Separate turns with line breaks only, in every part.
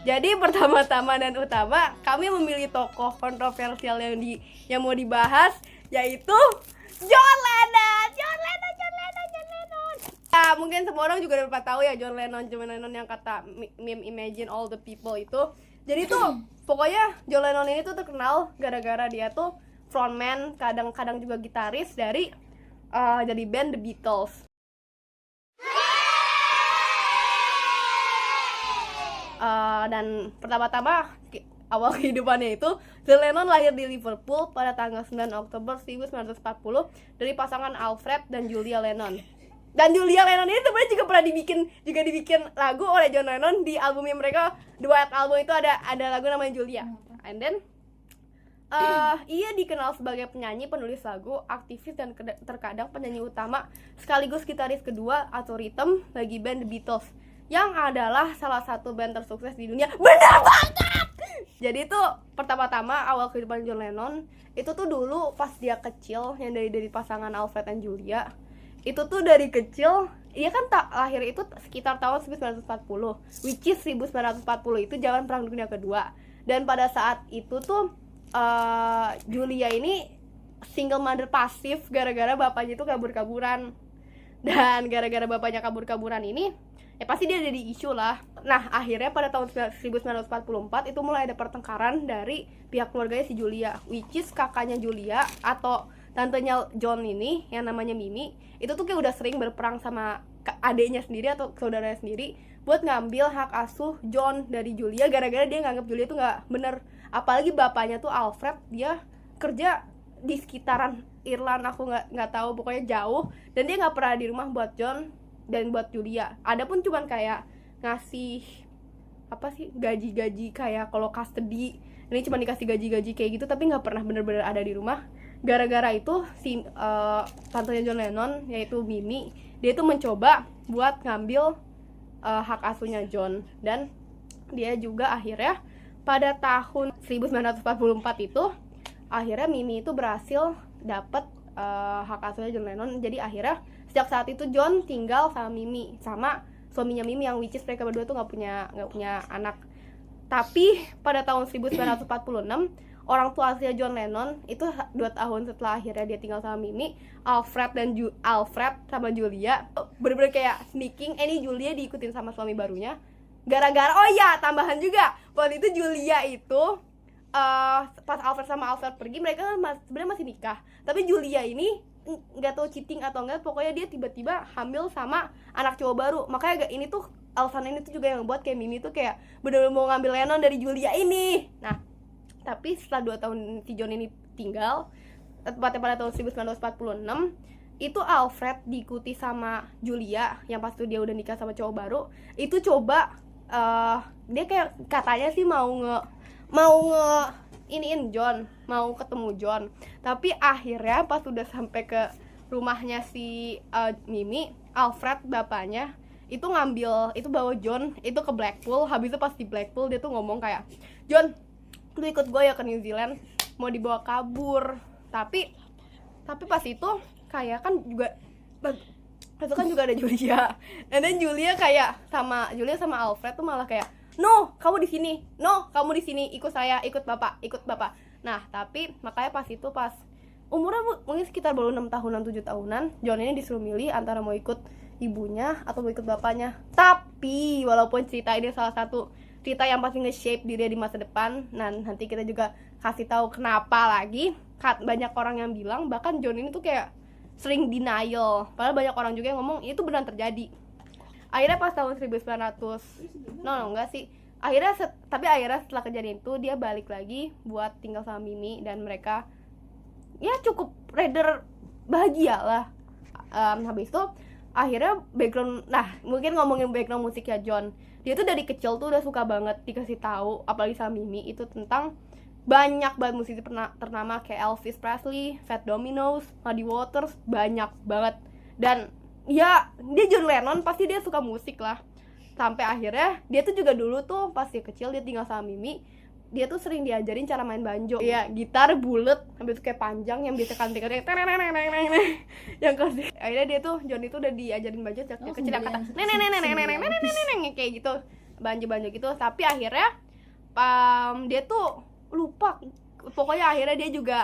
Jadi pertama-tama dan utama kami memilih tokoh kontroversial yang mau dibahas, yaitu John Lennon. Ya, mungkin semua orang juga udah tahu ya John Lennon yang kata meme Imagine All the People itu. Jadi tuh pokoknya John Lennon ini tuh terkenal gara-gara dia tuh frontman, kadang-kadang juga gitaris dari band The Beatles. Dan pertama-tama awal kehidupannya itu John Lennon lahir di Liverpool pada tanggal 9 Oktober 1940 dari pasangan Alfred dan Julia Lennon. Dan Julia Lennon ini sebenarnya juga pernah dibikin lagu oleh John Lennon di albumnya mereka, duet album itu ada lagu namanya Julia. And then ia dikenal sebagai penyanyi, penulis lagu, aktivis, dan terkadang penyanyi utama sekaligus gitaris kedua atau rhythm bagi band The Beatles, yang adalah salah satu band tersukses di dunia. Bener banget! Jadi tuh pertama-tama awal kehidupan John Lennon itu tuh dulu pas dia kecil, yang dari pasangan Alfred dan Julia. Itu tuh dari kecil, ia kan lahir itu sekitar tahun 1940, which is 1940 itu zaman Perang Dunia Kedua. Dan pada saat itu tuh Julia ini single mother pasif gara-gara bapaknya itu kabur-kaburan. Dan gara-gara bapaknya kabur-kaburan ini, ya pasti dia jadi isu lah. Nah, akhirnya pada tahun 1944 itu mulai ada pertengkaran dari pihak keluarganya si Julia, which is kakaknya Julia atau tantenya John ini yang namanya Mimi. Itu tuh kayak udah sering berperang sama adiknya sendiri atau saudaranya sendiri buat ngambil hak asuh John dari Julia, gara-gara dia nganggap Julia tuh nggak bener. Apalagi bapaknya tuh Alfred, dia kerja di sekitaran Irland, aku nggak tahu, pokoknya jauh, dan dia nggak pernah di rumah buat John dan buat Julia. Adapun cuman kayak ngasih gaji kayak kalau custody, ini cuma dikasih gaji kayak gitu, tapi nggak pernah bener-bener ada di rumah. Gara-gara itu si tantenya John Lennon yaitu Mimi, dia itu mencoba buat ngambil hak asuhnya John, dan dia juga akhirnya pada tahun 1944 itu akhirnya Mimi itu berhasil dapat hak asuhnya John Lennon. Jadi akhirnya sejak saat itu John tinggal sama Mimi, sama suaminya Mimi, yang which is mereka berdua tuh nggak punya anak. Tapi pada tahun 1946 orang tua aslinya John Lennon itu 2 tahun setelah akhirnya dia tinggal sama Mimi, Alfred sama Julia bener-bener kayak sneaking. Ini Julia diikutin sama suami barunya gara-gara, oh ya tambahan juga, waktu itu Julia itu pas Alfred pergi, mereka sebenarnya masih nikah, tapi Julia ini nggak tahu cheating atau enggak, pokoknya dia tiba-tiba hamil sama anak cowok baru. Makanya ini tuh alasan ini tuh juga yang buat kayak Mimi tuh kayak bener-bener mau ngambil Lennon dari Julia ini. Nah, tapi setelah 2 tahun si John ini tinggal, tepatnya pada tahun 1946 itu Alfred diikuti sama Julia, yang pas itu dia udah nikah sama cowok baru. Itu coba dia kayak katanya sih mau iniin John, mau ketemu John. Tapi akhirnya pas udah sampai ke rumahnya si Mimi, Alfred bapaknya itu bawa John itu ke Blackpool. Habis itu pas di Blackpool dia tuh ngomong kayak, John, lu ikut gue ya ke New Zealand, mau dibawa kabur. Tapi pas itu kayak kan juga itu kan juga ada Julia. Dan Julia kayak sama Alfred tuh malah kayak, no, kamu di sini, ikut saya, ikut bapak. Nah, tapi makanya pas umurnya mungkin sekitar baru 6 tahunan, 7 tahunan, John ini disuruh milih antara mau ikut ibunya atau mau ikut bapaknya. Tapi walaupun cerita ini salah satu cerita yang pasti nge-shape diri di masa depan, dan nanti kita juga kasih tahu kenapa lagi. Banyak orang yang bilang bahkan John ini tuh kayak sering denial, padahal banyak orang juga yang ngomong itu benar terjadi. Akhirnya pas tahun 1900 enggak sih, tapi akhirnya setelah kejadian itu dia balik lagi buat tinggal sama Mimi, dan mereka ya cukup rather bahagia lah. Habis itu akhirnya mungkin ngomongin background musiknya John, dia tuh dari kecil tuh udah suka banget dikasih tahu, apalagi sama Mimi, itu tentang banyak banget musisi ternama kayak Elvis Presley, Fats Domino, Muddy Waters, banyak banget. Dan ya dia John Lennon pasti dia suka musik lah. Sampai akhirnya dia tuh juga dulu tuh pas dia kecil dia tinggal sama Mimi, dia tuh sering diajarin cara main banjo. Iya, gitar bulet, habis itu kayak panjang yang biasa kan yang klasik. Akhirnya dia tuh John itu udah diajarin banjo sejak kecil, kata kayak gitu. banjo gitu. Tapi akhirnya dia tuh lupa, pokoknya akhirnya dia juga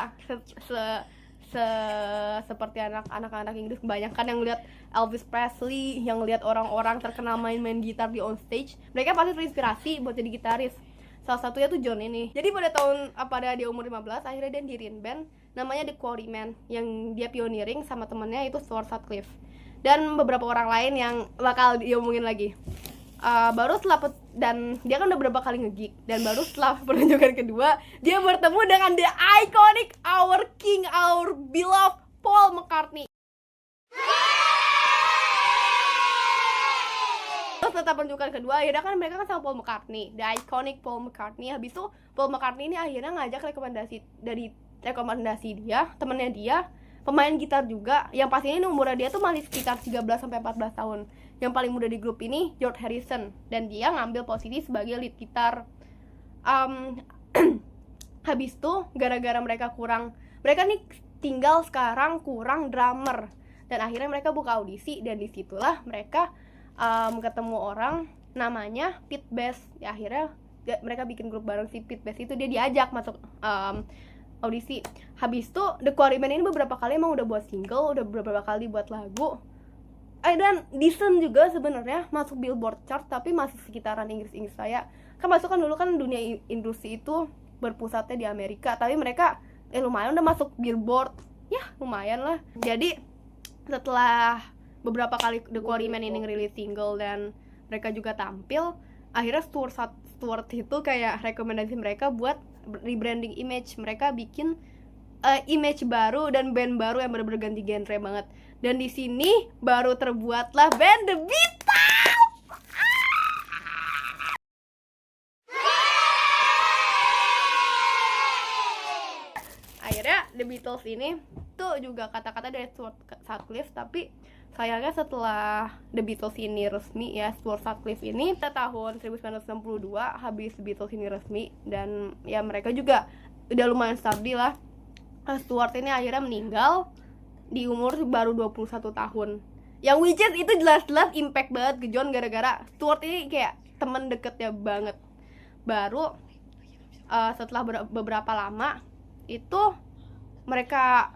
seperti anak-anak Inggris kebanyakan yang lihat Elvis Presley, yang lihat orang-orang terkenal main gitar di on stage, mereka pasti terinspirasi buat jadi gitaris. Salah satunya tuh John ini. Jadi pada dia umur 15, akhirnya dia diriin band namanya The Quarrymen, yang dia pioneering sama temennya itu Stuart Sutcliffe dan beberapa orang lain yang bakal diomongin lagi. Baru setelah dan dia kan udah beberapa kali nge-gig, dan baru setelah pertunjukan kedua dia bertemu dengan the iconic, our king, our beloved Paul McCartney. Terus setelah pertunjukan kedua, akhirnya kan mereka kan sama Paul McCartney, the iconic Paul McCartney. Habis itu Paul McCartney ini akhirnya ngajak rekomendasi dia, temennya dia, pemain gitar juga, yang pastinya ini umurnya dia tuh masih sekitar 13-14 tahun. Yang paling muda di grup ini George Harrison, dan dia ngambil posisi sebagai lead gitar. Habis itu gara-gara mereka nih tinggal sekarang kurang drummer, dan akhirnya mereka buka audisi, dan disitulah mereka ketemu orang namanya Pete Best. Ya, akhirnya mereka bikin grup bareng. Si Pete Best itu dia diajak masuk audisi. Habis itu The Quarrymen ini beberapa kali emang udah buat single, udah beberapa kali buat lagu. Dan decent juga sebenarnya, masuk Billboard chart, tapi masih sekitaran Inggris saya. Kan dulu kan dunia industri itu berpusatnya di Amerika, tapi mereka lumayan udah masuk Billboard. Ya, lumayan lah. Jadi setelah beberapa kali The Quarrymen ini ngerilis single dan mereka juga tampil, akhirnya Stuart itu kayak rekomendasi mereka buat rebranding image. Mereka bikin image baru dan band baru yang benar-benar ganti genre banget. Dan di sini baru terbuatlah band The Beatles. Akhirnya The Beatles ini tuh juga kata-kata dari Stuart Sutcliffe, tapi sayangnya setelah The Beatles ini resmi, ya Stuart Sutcliffe ini tahun 1962 habis The Beatles ini resmi, dan ya mereka juga udah lumayan stabil lah. Stuart ini akhirnya meninggal di umur baru 21 tahun. Yang which is itu jelas-jelas impact banget ke John, gara-gara Stuart ini kayak temen deketnya banget. Baru setelah beberapa lama itu mereka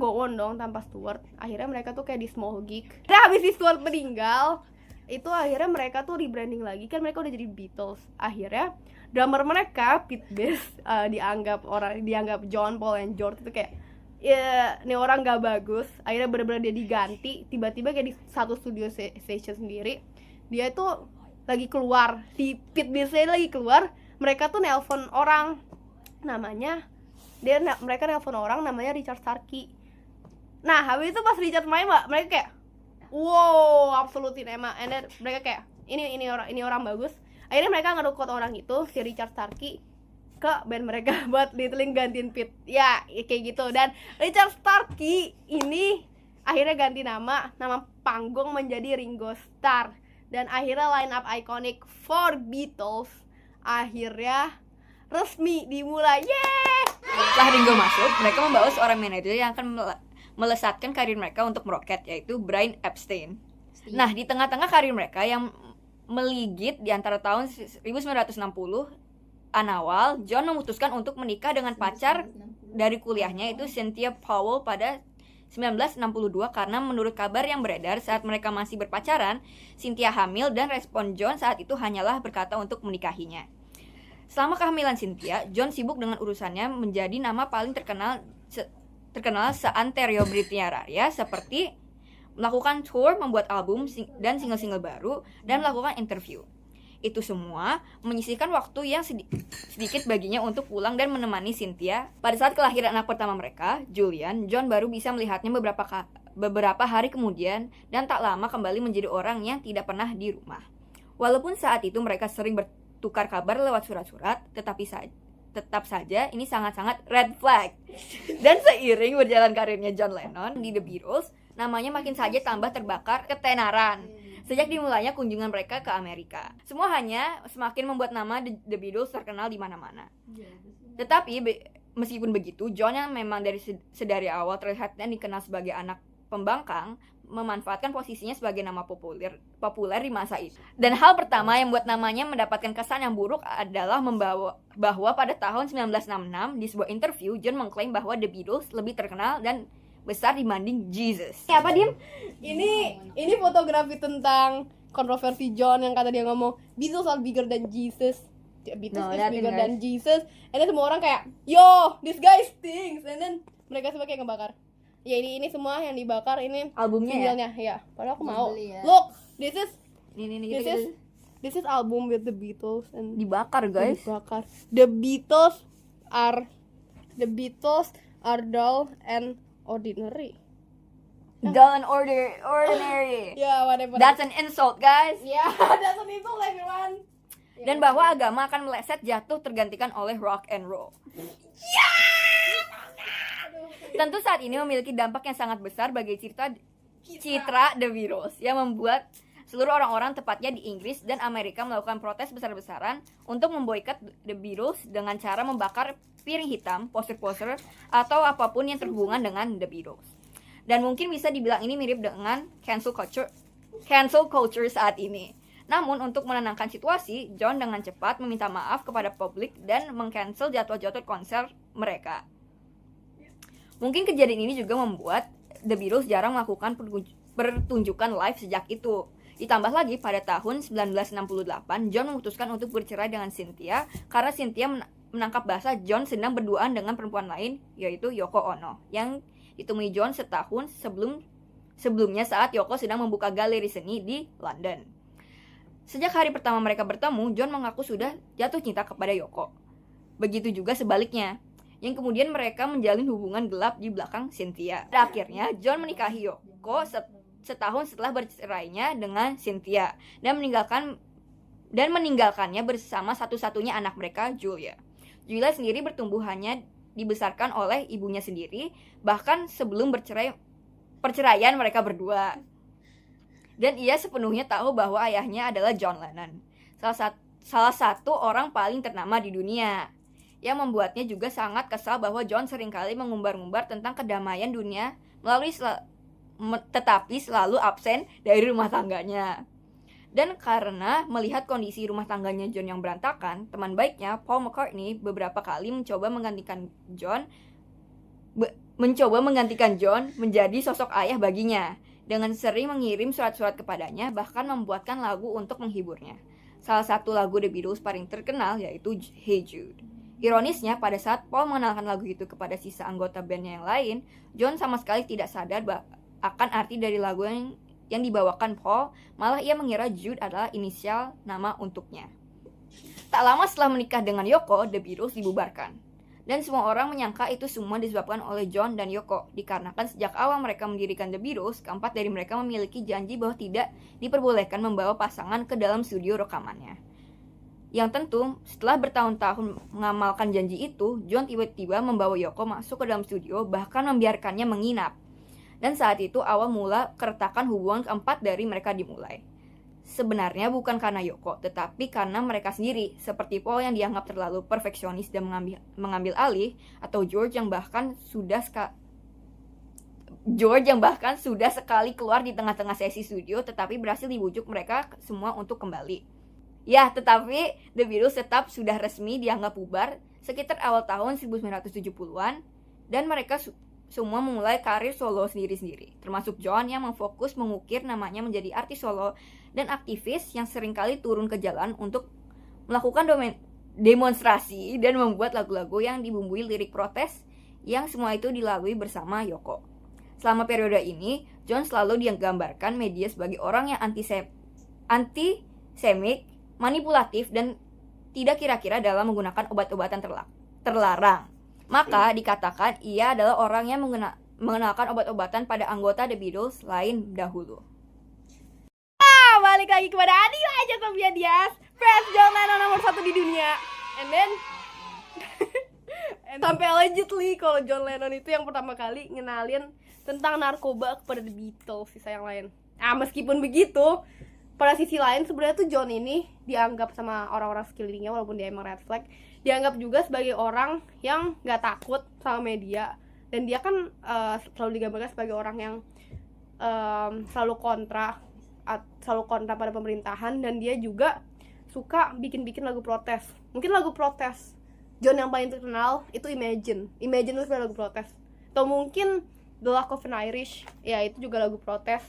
go on dong tanpa Stuart. Akhirnya mereka tuh kayak di small gig. Nah, habis si Stuart meninggal, itu akhirnya mereka tuh rebranding lagi, kan mereka udah jadi Beatles. Akhirnya drummer mereka Pete Best dianggap John, Paul, and George itu kayak, ya ini orang gak bagus. Akhirnya bener-bener dia diganti. Tiba-tiba kayak di satu studio session sendiri, dia tuh lagi keluar, si Pete Best lagi keluar, mereka tuh nelpon orang namanya Richard Starkey. Nah, habis itu pas Richard main, mereka kayak wow, absolute cinema. And then mereka kayak ini orang bagus. Akhirnya mereka ngerekrut orang itu, si Richard Starkey, ke band mereka buat liteling gantiin Pete. Ya, kayak gitu. Dan Richard Starkey ini akhirnya ganti nama panggung menjadi Ringo Starr. Dan akhirnya line up iconic for Beatles akhirnya resmi dimulai. Yeay!
Setelah Ringo masuk, mereka membawa seorang manajer yang akan melesatkan karir mereka untuk meroket, yaitu Brian Epstein. Nah, di tengah-tengah karir mereka yang meligit di antara tahun 1960 awal, John memutuskan untuk menikah dengan pacar dari kuliahnya, itu Cynthia Powell, pada 1962, karena menurut kabar yang beredar saat mereka masih berpacaran, Cynthia hamil dan respon John saat itu hanyalah berkata untuk menikahinya. Selama kehamilan Cynthia, John sibuk dengan urusannya menjadi nama paling terkenal se-Ontario Britania Raya, seperti melakukan tour, membuat album dan single-single baru, dan melakukan interview. Itu semua menyisihkan waktu yang sedikit baginya untuk pulang dan menemani Cynthia. Pada saat kelahiran anak pertama mereka, Julian, John baru bisa melihatnya beberapa hari kemudian, dan tak lama kembali menjadi orang yang tidak pernah di rumah. Walaupun saat itu mereka sering bertukar kabar lewat surat-surat, tetap saja ini sangat-sangat red flag. Dan seiring berjalan karirnya John Lennon di The Beatles, namanya makin saja tambah terbakar ketenaran sejak dimulainya kunjungan mereka ke Amerika. Semua hanya semakin membuat nama The Beatles terkenal di mana-mana. Tetapi meskipun begitu, John yang memang dari awal terlihat dan dikenal sebagai anak pembangkang, memanfaatkan posisinya sebagai nama populer di masa itu. Dan hal pertama yang membuat namanya mendapatkan kesan yang buruk adalah bahwa pada tahun 1966 di sebuah interview John mengklaim bahwa The Beatles lebih terkenal dan besar dibanding Jesus.
Apa Dim? Ini fotografi tentang kontroversi John yang kata dia ngomong Beatles are bigger than Jesus. Beatles is bigger than Jesus. And then semua orang kayak, yo, this guy stinks. And then mereka semua kayak ngebakar. Ya ini semua yang dibakar ini
albumnya
ya. Padahal aku mau.
Ya.
Look, this is album with the Beatles and
dibakar guys.
Dibakar. The Beatles are dull and ordinary.
Dull and ordinary.
Yeah, whatever.
That's an insult, guys.
Yeah, that's an insult, everyone.
Dan bahwa agama akan meleset jatuh tergantikan oleh rock and roll. Tentu saat ini memiliki dampak yang sangat besar bagi citra The Beatles yang membuat seluruh orang-orang tepatnya di Inggris dan Amerika melakukan protes besar-besaran untuk memboikot The Beatles dengan cara membakar piring hitam, poster-poster atau apapun yang terhubungan dengan The Beatles. Dan mungkin bisa dibilang ini mirip dengan cancel culture saat ini. Namun untuk menenangkan situasi, John dengan cepat meminta maaf kepada publik dan meng-cancel jadwal-jadwal konser mereka. Mungkin kejadian ini juga membuat The Beatles jarang melakukan pertunjukan live sejak itu. Ditambah lagi pada tahun 1968, John memutuskan untuk bercerai dengan Cynthia karena Cynthia menangkap basah John sedang berduaan dengan perempuan lain, yaitu Yoko Ono, yang ditemui John setahun sebelumnya saat Yoko sedang membuka galeri seni di London. Sejak hari pertama mereka bertemu, John mengaku sudah jatuh cinta kepada Yoko. Begitu juga sebaliknya, yang kemudian mereka menjalin hubungan gelap di belakang Cynthia. Dan akhirnya John menikahi Yoko setahun setelah bercerainya dengan Cynthia dan meninggalkannya bersama satu-satunya anak mereka, Julia. Julia sendiri bertumbuh hanya dibesarkan oleh ibunya sendiri, bahkan sebelum perceraian mereka berdua. Dan ia sepenuhnya tahu bahwa ayahnya adalah John Lennon, salah satu orang paling ternama di dunia. Yang membuatnya juga sangat kesal bahwa John seringkali mengumbar-ngumbar tentang kedamaian dunia tetapi selalu absen dari rumah tangganya. Dan karena melihat kondisi rumah tangganya John yang berantakan, teman baiknya Paul McCartney beberapa kali mencoba menggantikan John menjadi sosok ayah baginya dengan sering mengirim surat-surat kepadanya, bahkan membuatkan lagu untuk menghiburnya. Salah satu lagu The Beatles paling terkenal yaitu Hey Jude. Ironisnya, pada saat Paul mengenalkan lagu itu kepada sisa anggota bandnya yang lain, John sama sekali tidak sadar akan arti dari lagu yang dibawakan Paul, malah ia mengira Jude adalah inisial nama untuknya. Tak lama setelah menikah dengan Yoko, The Beatles dibubarkan. Dan semua orang menyangka itu semua disebabkan oleh John dan Yoko, dikarenakan sejak awal mereka mendirikan The Beatles, keempat dari mereka memiliki janji bahwa tidak diperbolehkan membawa pasangan ke dalam studio rekamannya. Yang tentu, setelah bertahun-tahun mengamalkan janji itu, John tiba-tiba membawa Yoko masuk ke dalam studio, bahkan membiarkannya menginap. Dan saat itu awal mula keretakan hubungan keempat dari mereka dimulai. Sebenarnya bukan karena Yoko, tetapi karena mereka sendiri, seperti Paul yang dianggap terlalu perfeksionis dan mengambil alih, atau George yang bahkan sudah sekali keluar di tengah-tengah sesi studio, tetapi berhasil dibujuk mereka semua untuk kembali. Ya, tetapi The Beatles tetap sudah resmi dianggap bubar sekitar awal tahun 1970-an, dan mereka semua memulai karir solo sendiri-sendiri, termasuk John yang memfokus mengukir namanya menjadi artis solo dan aktivis yang seringkali turun ke jalan untuk melakukan demonstrasi dan membuat lagu-lagu yang dibumbui lirik protes, yang semua itu dilalui bersama Yoko. Selama periode ini, John selalu digambarkan media sebagai orang yang antisemit, manipulatif, dan tidak kira-kira dalam menggunakan obat-obatan terlarang. Maka dikatakan ia adalah orang yang mengenalkan obat-obatan pada anggota The Beatles lain dahulu.
Balik lagi kepada Adila aja Sofia Dias, Press John Lennon nomor 1 di dunia. And then sampai allegedly kalau John Lennon itu yang pertama kali ngenalin tentang narkoba kepada The Beatles, sisa yang lain. Meskipun begitu, pada sisi lain sebenarnya tuh John ini dianggap sama orang-orang sekelilingnya, walaupun dia emang red flag, dianggap juga sebagai orang yang gak takut sama media. Dan dia kan selalu digambarkan sebagai orang yang selalu kontra pada pemerintahan, dan dia juga suka bikin lagu protes. Mungkin lagu protes John yang paling terkenal itu Imagine itu lagu protes, atau mungkin The Luck of an Irish, ya itu juga lagu protes.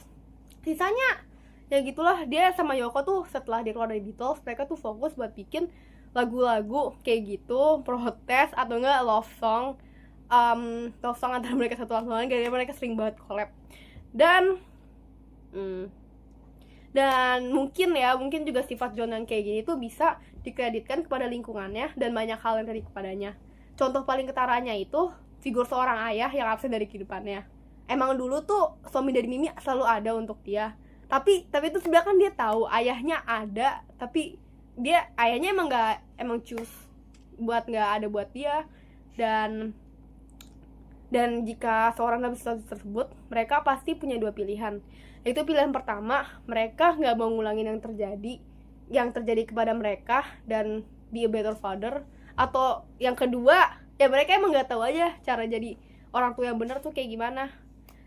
Sisanya ya gitulah, dia sama Yoko tuh setelah dia keluar dari Beatles, mereka tuh fokus buat bikin lagu-lagu kayak gitu, protes atau enggak love song antara mereka satu sama lain, karena mereka sering banget collab. Dan mungkin juga sifat John yang kayak gini tuh bisa dikreditkan kepada lingkungannya dan banyak hal yang terjadi kepadanya. Contoh paling ketaranya itu figur seorang ayah yang absen dari kehidupannya. Emang dulu tuh suami dari Mimi selalu ada untuk dia, tapi itu sebenarnya kan dia tahu ayahnya ada, tapi ayahnya emang choose buat nggak ada buat dia. Dan jika seorang dalam situasi tersebut, mereka pasti punya dua pilihan. Itu pilihan pertama, mereka nggak mau ngulangin yang terjadi kepada mereka dan be a better father. Atau yang kedua, ya mereka emang nggak tahu aja cara jadi orang tua yang benar tuh kayak gimana.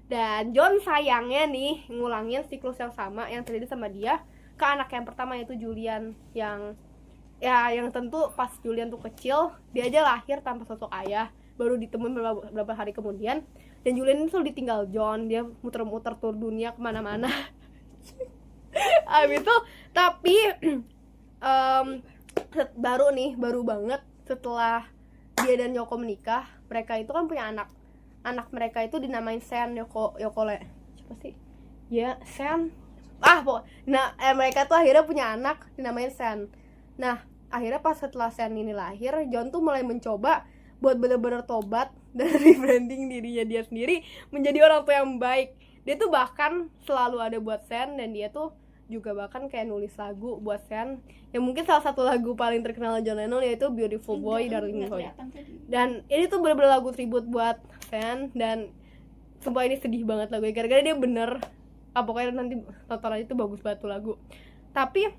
Dan John sayangnya nih ngulangin siklus yang sama yang terjadi sama dia ke anak yang pertama, yaitu Julian, yang tentu pas Julian tuh kecil, dia aja lahir tanpa sosok ayah, baru ditemuin beberapa hari kemudian. Dan Julian itu ditinggal John, dia muter-muter tur dunia kemana-mana. Abis itu, tapi baru banget setelah dia dan Yoko menikah, mereka itu kan punya anak mereka itu dinamain Sen, Yokole, siapa sih? Ya, Sen. Mereka tuh akhirnya punya anak dinamain Sen. Nah, akhirnya pas setelah Sen ini lahir, John tuh mulai mencoba buat bener-bener tobat dan rebranding dirinya dia sendiri menjadi orang tua yang baik. Dia tuh bahkan selalu ada buat Sen, dan dia tuh juga bahkan kayak nulis lagu buat Sen. Yang mungkin salah satu lagu paling terkenal John Lennon yaitu Beautiful Boy, Darling Boy. Dan ini tuh bener-bener lagu tribute buat Sen, dan sumpah ini sedih banget lagunya, gara-gara dia pokoknya nanti tonton aja, itu bagus banget tuh lagu. Tapi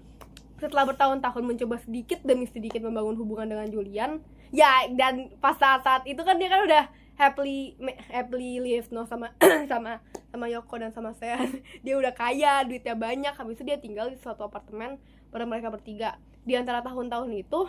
setelah bertahun-tahun mencoba sedikit demi sedikit membangun hubungan dengan Julian, ya, dan pas saat itu kan dia kan udah happily live sama Yoko dan sama Sen. Dia udah kaya, duitnya banyak. Habis itu dia tinggal di suatu apartemen pada mereka bertiga. Di antara tahun-tahun itu,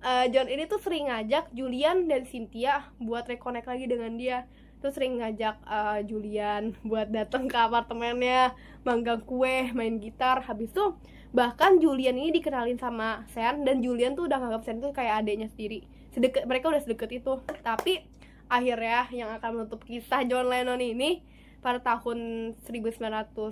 John ini tuh sering ngajak Julian dan Cynthia buat reconnect lagi dengan dia. Tuh sering ngajak Julian buat datang ke apartemennya, manggang kue, main gitar. Habis itu bahkan Julian ini dikenalin sama Sen, dan Julian tuh udah nganggap Sen tuh kayak adeknya sendiri. Mereka udah sedekat itu. Tapi akhirnya yang akan menutup kisah John Lennon ini pada tahun 1980,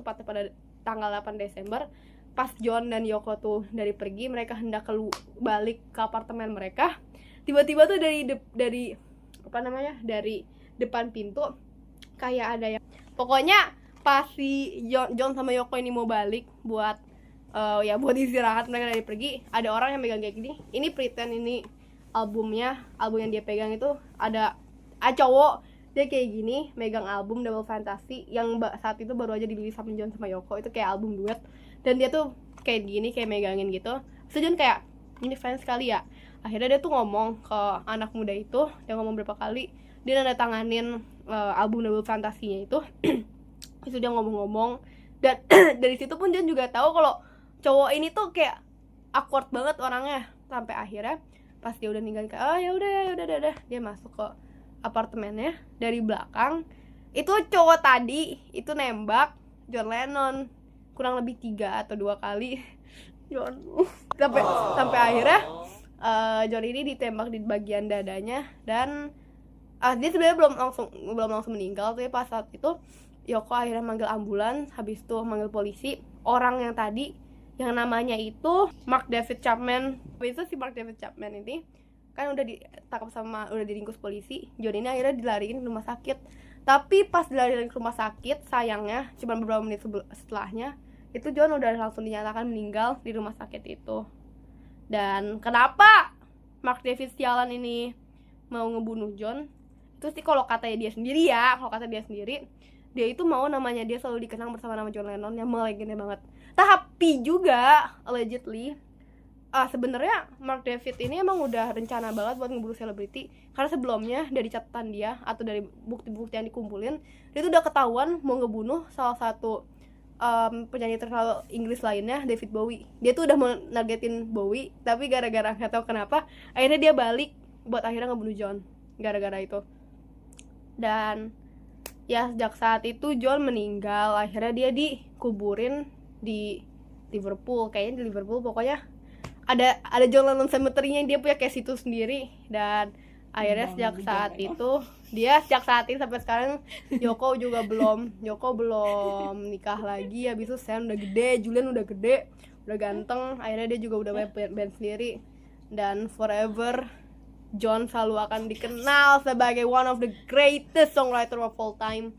tepatnya pada tanggal 8 Desember, pas John dan Yoko tuh pergi, mereka hendak balik ke apartemen mereka. Tiba-tiba tuh dari depan pintu kayak ada yang, pokoknya pas si John sama Yoko ini mau balik buat buat istirahat, mereka pergi, ada orang yang megang kayak gini. Ini Pretend, ini album yang dia pegang itu ada cowok, dia kayak gini megang album Double Fantasy yang saat itu baru aja dirilis sama John sama Yoko. Itu kayak album duet, dan dia tuh kayak gini, kayak megangin gitu. So John kayak, ini fans sekali ya. Akhirnya dia tuh ngomong ke anak muda itu, dia ngomong berapa kali, dia nandatanganin album Double Fantasy-nya itu. Itu dia ngomong-ngomong, dan dari situ pun John juga tahu kalau cowok ini tuh kayak awkward banget orangnya. Sampai akhirnya pas dia udah ninggalin, ya udah, dia masuk ke apartemennya dari belakang. Itu cowok tadi itu nembak John Lennon kurang lebih 3 atau 2 kali. John sampai akhirnya John ini ditembak di bagian dadanya, dan dia sebenarnya belum langsung meninggal. Tapi pas saat itu Yoko akhirnya manggil ambulans, habis itu manggil polisi. Orang yang tadi yang namanya itu Mark David Chapman. Habis itu si Mark David Chapman ini kan udah ditangkap udah diringkus polisi. John ini akhirnya dilariin ke rumah sakit. Tapi pas dilariin ke rumah sakit, sayangnya cuma beberapa menit setelahnya itu John udah langsung dinyatakan meninggal di rumah sakit itu. Dan kenapa Mark David sialan ini mau ngebunuh John? Itu sih kalau kata dia sendiri, dia itu mau namanya dia selalu dikenang bersama nama John Lennon yang melegenda banget. Tapi juga allegedly sebenarnya Mark David ini emang udah rencana banget buat ngeburu selebriti, karena sebelumnya dari catatan dia atau dari bukti-bukti yang dikumpulin, dia tuh udah ketahuan mau ngebunuh salah satu penyanyi terkenal Inggris lainnya, David Bowie. Dia tuh udah mau nargetin Bowie, tapi gara-gara nggak tahu kenapa akhirnya dia balik buat akhirnya ngebunuh John gara-gara itu. Dan ya sejak saat itu John meninggal, akhirnya dia dikuburin di Liverpool, kayaknya di Liverpool pokoknya ada John Lennon Cemetery-nya, dia punya kayak situ sendiri. Dan akhirnya sejak saat itu sampai sekarang Yoko belum nikah lagi. Habis itu Sam udah gede, Julian udah gede, udah ganteng, akhirnya dia juga udah punya band sendiri. Dan forever John selalu akan dikenal sebagai one of the greatest songwriter of all time.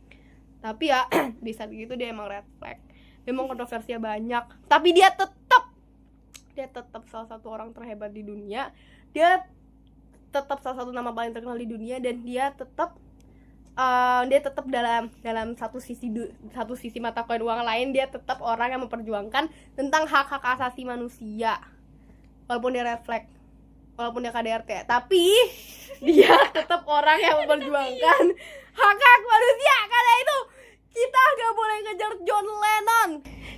Tapi ya di saat itu dia emang red flag, dia emang kontroversinya banyak, tapi dia tetap salah satu orang terhebat di dunia, dia tetap salah satu nama paling terkenal di dunia, dan dia tetap dalam satu sisi mata koin uang lain, dia tetap orang yang memperjuangkan tentang hak-hak asasi manusia. Walaupun dia red flag, walaupun dia KDRT, tapi dia tetap orang yang memperjuangkan hak-hak manusia. Karena itu kita gak boleh ngejar John Lennon.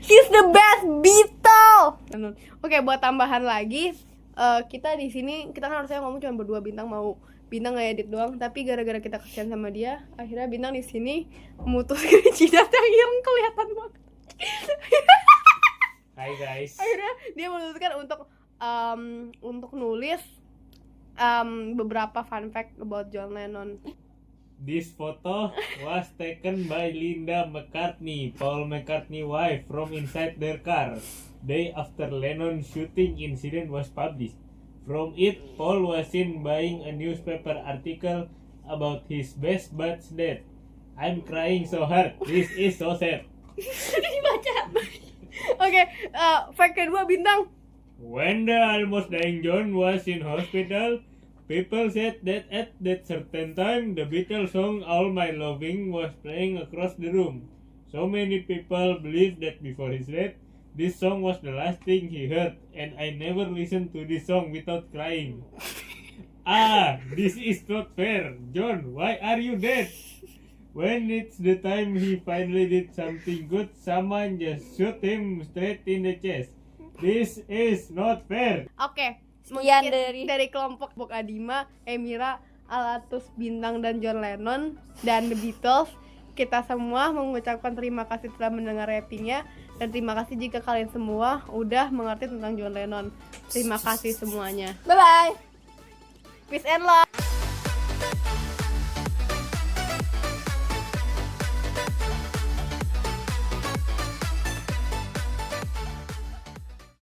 He's the best Beatle. Oke, buat tambahan lagi, kita di sini kita kan harusnya ngomong cuma berdua, Bintang ngedit doang, tapi gara-gara kita kasihan sama dia, akhirnya Bintang di sini memutuskan jidat yang ireng kelihatan banget.
Hai guys.
Akhirnya dia memutuskan untuk nulis beberapa fun fact about John Lennon.
This photo was taken by Linda McCartney, Paul McCartney's wife, from inside their car. Day after Lennon's shooting incident was published. From it, Paul was seen buying a newspaper article about his best bud's death. I'm crying so hard. This is so sad.
Dibaca. Oke, fact kedua, Bintang.
When the almost dying John was in hospital, people said that at that certain time, the Beatles song All My Loving was playing across the room. So many people believed that before his death, this song was the last thing he heard, and I never listened to this song without crying. This is not fair. John, why are you dead? When it's the time he finally did something good, someone just shoot him straight in the chest. This is not fair.
Oke.
Sekian
Mungkin dari kelompok Bok Adima, Emira, Alatus, Bintang, dan John Lennon dan The Beatles, kita semua mengucapkan terima kasih telah mendengar ratingnya, dan terima kasih jika kalian semua udah mengerti tentang John Lennon. Terima kasih semuanya.
Bye bye.
Peace and love.